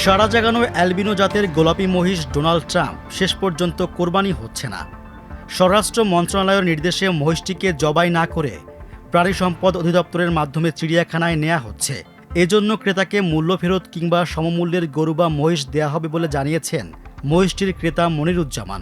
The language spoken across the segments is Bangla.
সারা জাগানো অ্যালবিনো জাতের গোলাপি মহিষ ডোনাল্ড ট্রাম্প শেষ পর্যন্ত কোরবানি হচ্ছে না। স্বরাষ্ট্র মন্ত্রণালয়ের নির্দেশে মহিষটিকে জবাই না করে প্রাণী সম্পদ অধিদপ্তরের মাধ্যমে চিড়িয়াখানায় নেওয়া হচ্ছে। এজন্য ক্রেতাকে মূল্য ফেরত কিংবা সমমূল্যের গরু বা মহিষ দেয়া হবে বলে জানিয়েছেন মহিষটির ক্রেতা মনিরুজ্জামান।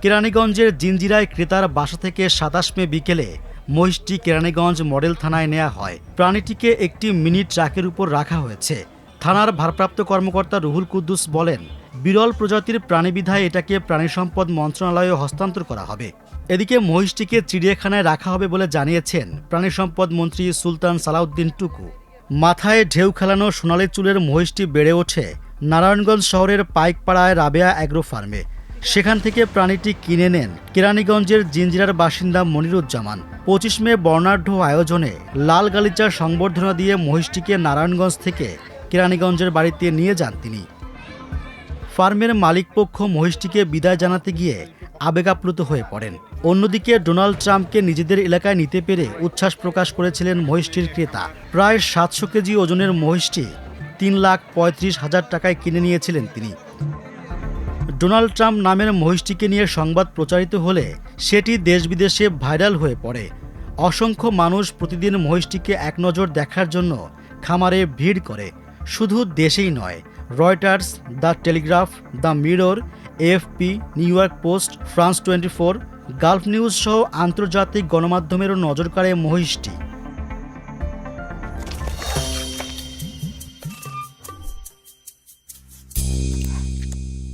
কেরানীগঞ্জের জিঞ্জিরায় ক্রেতার বাসা থেকে ২৭ মে বিকেলে মহিষটি কেরানীগঞ্জ মডেল থানায় নেওয়া হয়। প্রাণীটিকে একটি মিনি ট্রাকের উপর রাখা হয়েছে। থানার ভারপ্রাপ্ত কর্মকর্তা রুহুল কুদ্দুস বলেন, বিরল প্রজাতির প্রাণী বিধায় এটাকে প্রাণী সম্পদ মন্ত্রণালয়ে হস্তান্তর করা হবে। এদিকে মহিষটিকে চিড়িয়াখানায় রাখা হবে বলে জানিয়েছেন প্রাণী সম্পদ মন্ত্রী সুলতান সালাউদ্দিন টুকু। মাথায় ঢেউ খেলানো সোনালি চুলের মহিষটি বেড়ে ওঠে নারায়ণগঞ্জ শহরের পাইকপাড়ায় রাবেয়া অ্যাগ্রো ফার্মে। সেখান থেকে প্রাণীটি কিনে নেন কেরানীগঞ্জের জিঞ্জিরার বাসিন্দা মনিরুজ্জামান। ২৫ মে বর্ণাঢ্য আয়োজনে লাল গালিচার সংবর্ধনা দিয়ে মহিষটিকে নারায়ণগঞ্জ থেকে কেরানীগঞ্জের বাড়িতে নিয়ে যান তিনি। ফার্মের মালিকপক্ষ মহিষটিকে বিদায় জানাতে গিয়ে আবেগাপ্লুত হয়ে পড়েন। অন্যদিকে ডোনাল্ড ট্রাম্পকে নিজেদের এলাকায় নিতে পেরে উচ্ছ্বাস প্রকাশ করেছিলেন মহিষটির ক্রেতা। প্রায় ৭০০ কেজি ওজনের মহিষটি ৩,৩৫,০০০ টাকায় কিনে নিয়েছিলেন তিনি। ডোনাল্ড ট্রাম্প নামের মহিষটিকে নিয়ে সংবাদ প্রচারিত হলে সেটি দেশ বিদেশে ভাইরাল হয়ে পড়ে। অসংখ্য মানুষ প্রতিদিন মহিষটিকে এক নজর দেখার জন্য খামারে ভিড় করে। শুধু দেশেই নয়, Reuters, the Telegraph, the mirror, AFP, new York post, France 24, Gulf news সহ আন্তর্জাতিক গণমাধ্যমেরও নজর কাড়ে মহিষটি।